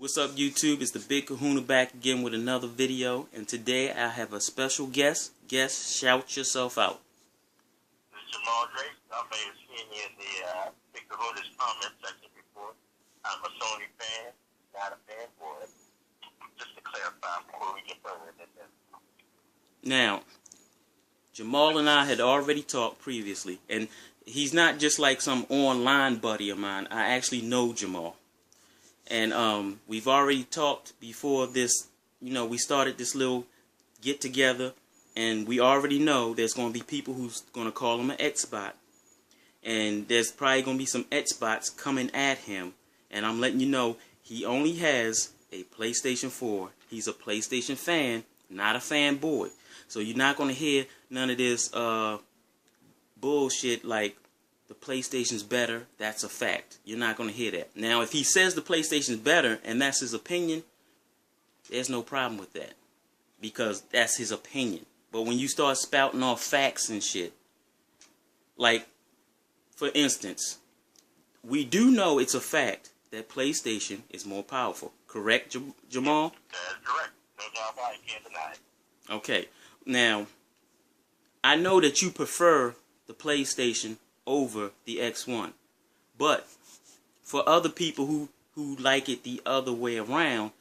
What's up, YouTube? It's the Big Kahuna back again with another video, and today I have a special guest. Guest, shout yourself out. This is Jamal Drake. I may have seen you in the Big Kahuna's comment section before. I'm a Sony fan, not a fanboy. Just to clarify before we get further into this. Now, Jamal and I had already talked previously, and he's not just like some online buddy of mine. I actually know Jamal. And we've already talked before this, we started this little get-together, and we already know there's going to be people who's going to call him an X-Bot. And there's probably going to be some X-Bots coming at him. And I'm letting you know, he only has a PlayStation 4. He's a PlayStation fan, not a fanboy. So you're not going to hear none of this bullshit like, the PlayStation's better, that's a fact. You're not going to hear that. Now, if he says the PlayStation's better and that's his opinion, there's no problem with that. Because that's his opinion. But when you start spouting off facts and shit, like, for instance, we do know it's a fact that PlayStation is more powerful. Correct, Jamal? That's correct. No doubt about it. You can't deny it. Okay. Now, I know that you prefer the PlayStation over the X1, but for other people who like it the other way around,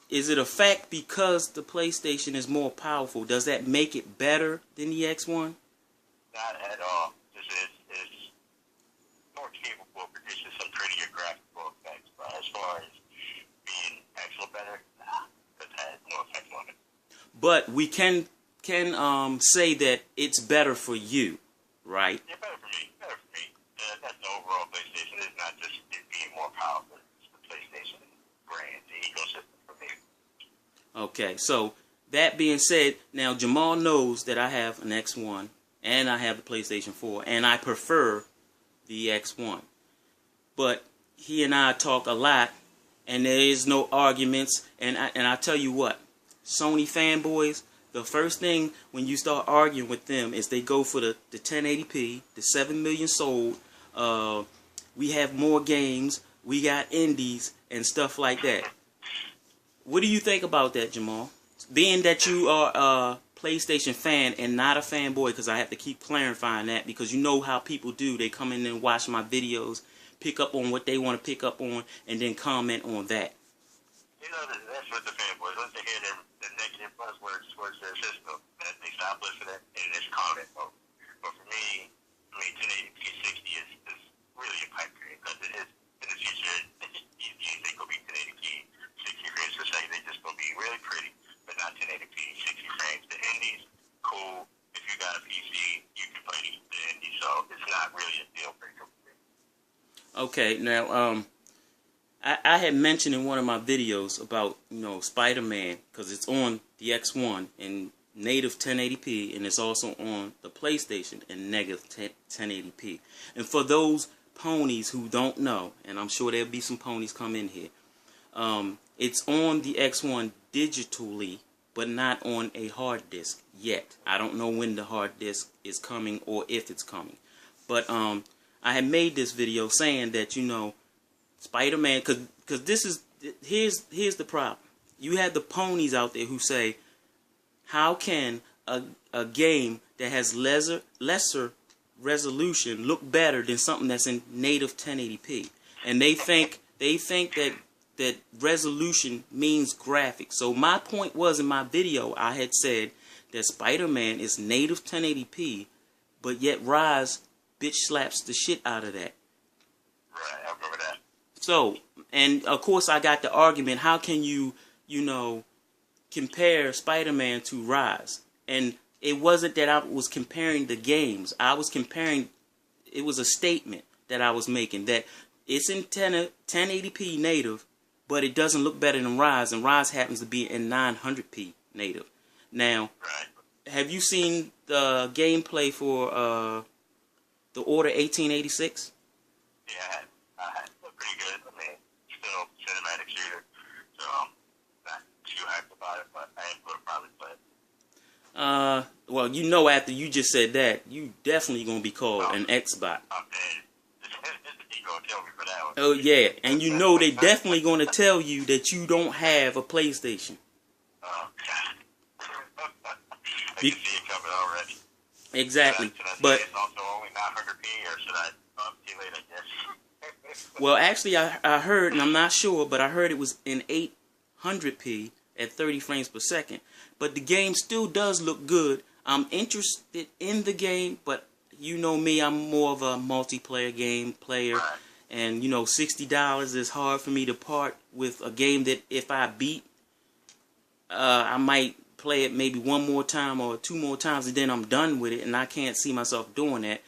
is it a fact because the PlayStation is more powerful? Does that make it better than the X1? Not at all. It's more capable of producing some prettier graphical effects, but as far as being actual better, it has no effect on it. But we can say that it's better for you. Right. Yeah, better for me. Better for me. That's the overall PlayStation. It's not just it being more powerful. It's the PlayStation brand, the ecosystem for me. Okay, so that being said, now Jamal knows that I have an X1 and I have the PlayStation 4 and I prefer the X1. But he and I talk a lot and there is no arguments, and I tell you what, Sony fanboys, the first thing when you start arguing with them is they go for the 1080p, the 7 million sold, we have more games, we got indies, and stuff like that. What do you think about that, Jamal? Being that you are a PlayStation fan and not a fanboy, because I have to keep clarifying that, because you know how people do. They come in and watch my videos, pick up on what they want to pick up on, and then comment on that. You know, that's what the fanboys, once they hear the negative buzzwords towards their system, that they stop listening and it's comment mode. But for me, 1080p 60 is really a pipe dream, because it is, in the future, these ain't going to be 1080p 60 frames per second. They're just going to be really pretty, but not 1080p 60 frames. The indies, cool. If you got a PC, you can play the indies, so it's not really a deal breaker for me. Okay, now, I had mentioned in one of my videos about, Spider-Man, because it's on the X1 in native 1080p, and it's also on the PlayStation in negative 1080p. And for those ponies who don't know, and I'm sure there'll be some ponies come in here, it's on the X1 digitally, but not on a hard disk yet. I don't know when the hard disk is coming or if it's coming. But I had made this video saying that, Spider-Man, because here's the problem. You have the ponies out there who say, how can a game that has lesser resolution look better than something that's in native 1080p? And they think that resolution means graphics. So my point was, in my video, I had said that Spider-Man is native 1080p, but yet Rise bitch slaps the shit out of that. Right, I remember that. So, and of course I got the argument, how can you, compare Spider-Man to Rise? And it wasn't that I was comparing the games. I was comparing, it was a statement that I was making, that it's in 1080p native, but it doesn't look better than Rise, and Rise happens to be in 900p native. Now, have you seen the gameplay for the Order 1886? Yeah, I had. Pretty good. I mean, still cinematic shooter, so I'm not too hyped about it, but I ain't gonna probably play it. Well, after you just said that, you definitely gonna be called an X-Bot. I'm dead. You gonna kill me for that Oh yeah, and you know they definitely going to tell you that you don't have a PlayStation. Oh God. I can see it coming already. Exactly, Should I but say it's also only 900p, or should I up to later? I guess. well, actually, I heard, and I'm not sure, but I heard it was in 800p at 30 frames per second. But the game still does look good. I'm interested in the game, but you know me, I'm more of a multiplayer game player. Right. And, you know, $60 is hard for me to part with a game that if I beat, I might play it maybe one more time or two more times, and then I'm done with it, and I can't see myself doing that.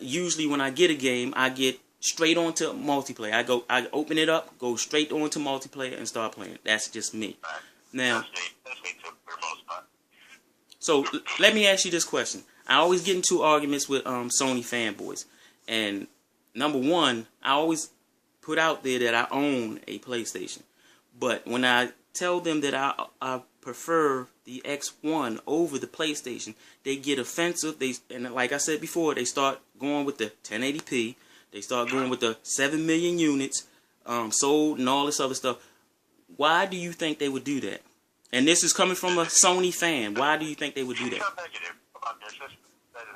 Usually when I get a game, I get straight onto multiplayer. I open it up, go straight onto multiplayer, and start playing. That's just me. Right. Now, That's me too, for the most part. so let me ask you this question. I always get into arguments with Sony fanboys, and number one, I always put out there that I own a PlayStation, but when I tell them that I prefer the X1 over the PlayStation, they get offensive. And like I said before, they start going with the 1080p. They start going with the 7 million units sold and all this other stuff. Why do you think they would do that? And this is coming from a Sony fan. Why do you think they would do that? Something negative about their system. That's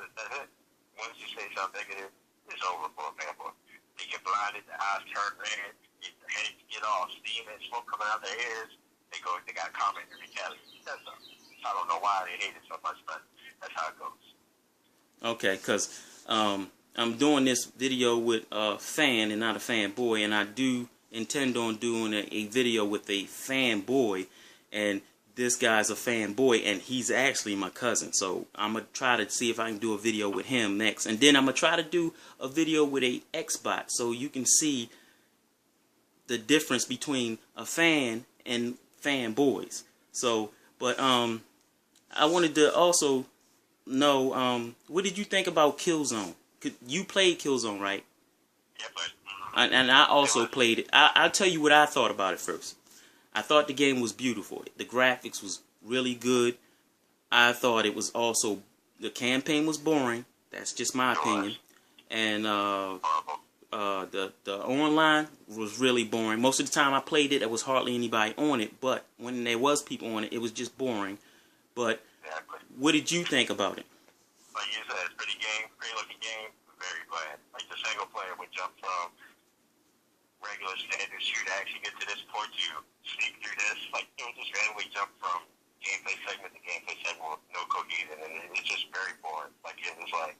it. Once you say something negative, it's over for a fanboy. They get blinded, the eyes turn red, the heads get all steam and smoke coming out their ears. They got a comment and retaliate. That's all. I don't know why they hate it so much, but that's how it goes. Okay, because I'm doing this video with a fan and not a fanboy, and I do intend on doing a video with a fanboy, and this guy's a fanboy, and he's actually my cousin. So I'm going to try to see if I can do a video with him next. And then I'm going to try to do a video with a Xbot so you can see the difference between a fan and fanboys. So, but I wanted to also know, what did you think about Killzone? You played Killzone, right? Yeah, but... And I also played it. I'll tell you what I thought about it first. I thought the game was beautiful. The graphics was really good. I thought it was also, the campaign was boring. That's just my opinion. And the online was really boring. Most of the time I played it, there was hardly anybody on it. But when there was people on it, it was just boring. But what did you think about it? Like you said, it's a pretty looking game. Very bland. Like the single player would jump from regular standard shoot to actually get to this point, you sneak through this. Like, it was just randomly jump from gameplay segment to gameplay segment with no cohesion, and it's just very boring. Like, it was like,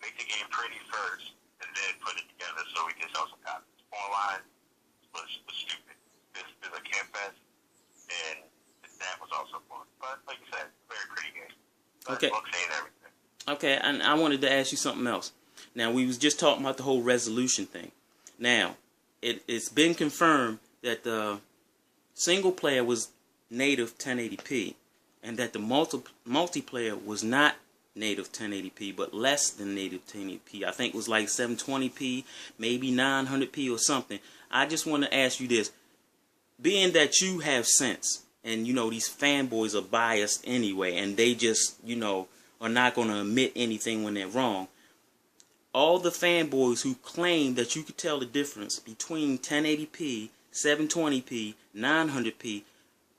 make the game pretty first, and then put it together so we can sell some copies. Online was stupid. There's a camp fest, and that was also boring. But, like you said, very pretty game. Okay. Looks and everything. Okay, and I wanted to ask you something else. Now, we was just talking about the whole resolution thing. Now, it's been confirmed that the single player was native 1080p, and that the multiplayer was not native 1080p, but less than native 1080p. I think it was like 720p, maybe 900p or something. I just want to ask you this. Being that you have sense, and, you know, these fanboys are biased anyway, and they just, you know, are not going to admit anything when they're wrong. All the fanboys who claim that you could tell the difference between 1080p, 720p, 900p,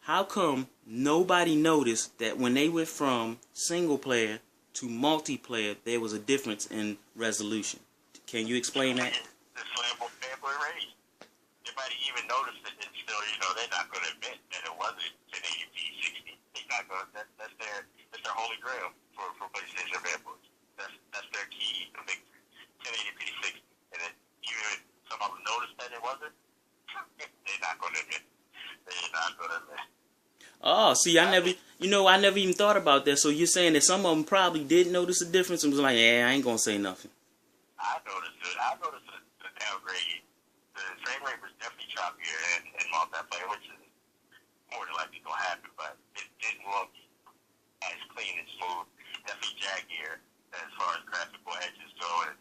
how come nobody noticed that when they went from single player to multiplayer, there was a difference in resolution? Can you explain that? The fanboy rage. They might even notice it, and still, you know, they're not going to admit that it wasn't 1080p, 60. They're not going. That's their holy grail for PlayStation fanboys. That's their key to victory. 1080p 60, and then even some of them noticed that it wasn't. They're not going to admit. They're not going to admit. Oh, see, I never even thought about that. So you're saying that some of them probably did notice the difference and was like, yeah, I ain't gonna say nothing. I noticed it. I noticed the downgrade. The frame rate was definitely choppier in multiplayer, which is more than likely gonna happen. But it didn't look as clean and smooth. Definitely jaggier as far as graphical edges go. And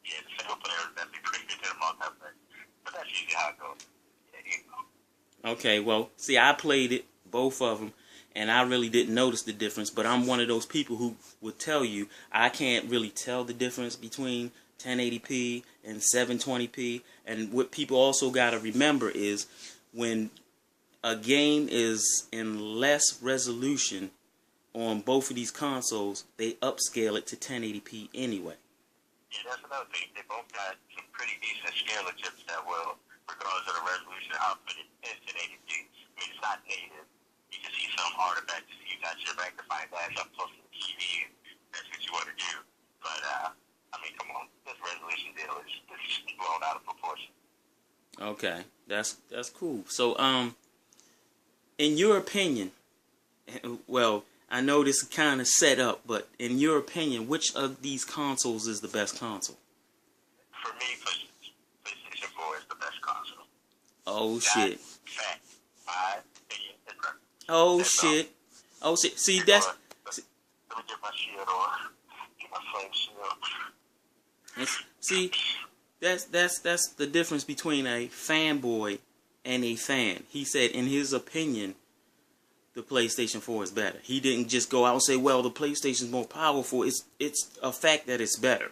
yeah, the single player is definitely pretty good in the multiplayer. But that's usually how it goes. Yeah, you know. Okay, well, see, I played it, both of them, and I really didn't notice the difference. But I'm one of those people who would tell you I can't really tell the difference between 1080p and 720p. And what people also got to remember is when a game is in less resolution on both of these consoles, they upscale it to 1080p anyway. Yeah, that's another thing. They both got some pretty decent scaler chips that will, regardless of the resolution, output it in 1080p. I mean, it's not native. You can see some artifacts. You got your magnifying glass up close to the TV. That's what you want to do. But, I mean, come on. This resolution deal is blown out of proportion. Okay, that's cool. So, in your opinion, well, I know this is kind of set up, but in your opinion, which of these consoles is the best console? For me, PlayStation 4 is the best console. Oh, shit. Fact. My opinion is right. Oh, that's shit. All. Oh, shit. See, that's... Let me get my shield on. Get my flame shield. See, that's the difference between a fanboy and a fan. He said, in his opinion, the PlayStation 4 is better. He didn't just go out and say, well, the PlayStation is more powerful. It's a fact that it's better.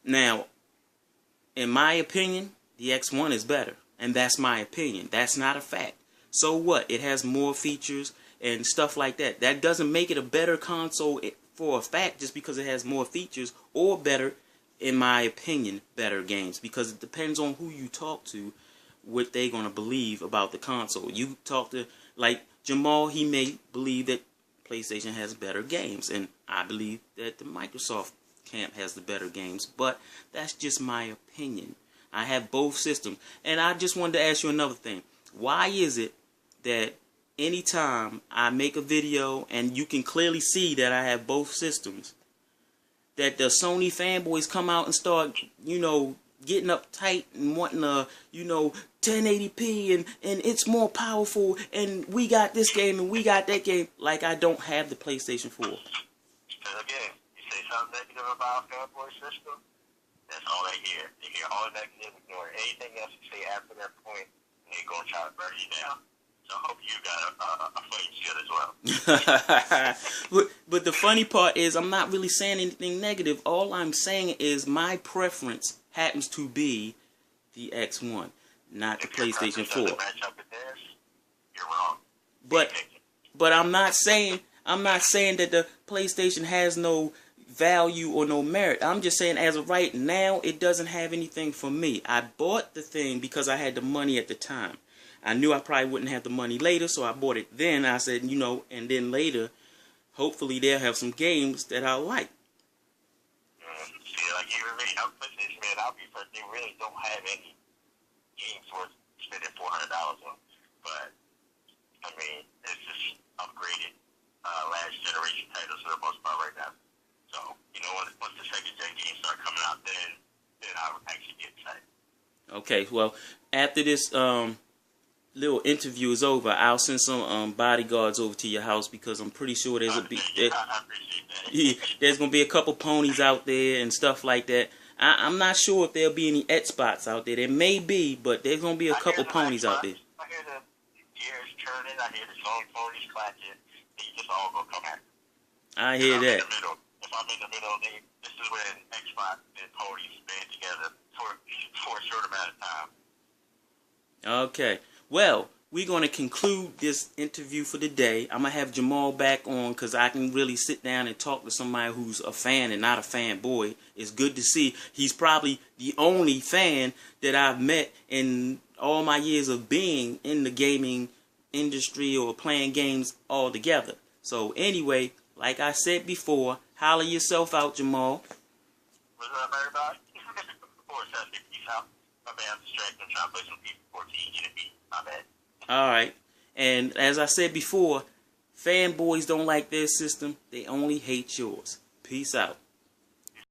Now, in my opinion, the X1 is better. And that's my opinion. That's not a fact. So what? It has more features and stuff like that. That doesn't make it a better console for a fact just because it has more features, or better, in my opinion, better games. Because it depends on who you talk to, what they're going to believe about the console. You talk to, like, Jamal, he may believe that PlayStation has better games, and I believe that the Microsoft camp has the better games, but that's just my opinion. I have both systems, and I just wanted to ask you another thing. Why is it that anytime I make a video, and you can clearly see that I have both systems, that the Sony fanboys come out and start, you know, getting uptight and wanting to, you know, 1080p and it's more powerful and we got this game and we got that game, like I don't have the PlayStation 4. Because again, you say something negative about a fanboy system, that's all they hear. They hear all negative, ignore anything else you say after that point, and they're going to try to burn you down. So I hope you got a flame shield as well. But the funny part is I'm not really saying anything negative. All I'm saying is my preference happens to be the X1, not the PlayStation 4. Match up with theirs, you're wrong. But I'm not saying that the PlayStation has no value or no merit. I'm just saying as of right now, it doesn't have anything for me. I bought the thing because I had the money at the time. I knew I probably wouldn't have the money later, so I bought it then. I said, you know, and then later, hopefully they'll have some games that I like. See, like you really, I'm putting this man out because they really don't have any games worth spending $400 on. But, I mean, it's just upgraded last generation titles for the most part right now. So, you know, once the second gen games start coming out, then I'll actually get excited. Okay, well, after this little interview is over, I'll send some bodyguards over to your house because I'm pretty sure there's I appreciate that. There's gonna be a couple ponies out there and stuff like that. I'm not sure if there'll be any X-Spots out there. There may be, but there's gonna be a couple ponies out there. I hear the gears turning. I hear the long ponies clacking. They just all gonna come at me. I hear that. If I'm in the middle, this is when X-Spots and ponies band together for a short amount of time. Okay. Well, we're going to conclude this interview for the day. I'm going to have Jamal back on because I can really sit down and talk to somebody who's a fan and not a fanboy. It's good to see. He's probably the only fan that I've met in all my years of being in the gaming industry or playing games altogether. So anyway, like I said before, holler yourself out, Jamal. What's up, everybody? Of course, that's it. Peace out. My bad, I'm distracted. I'm trying to play some people 14 get a beat. My bad. Alright. And as I said before, fanboys don't like their system. They only hate yours. Peace out.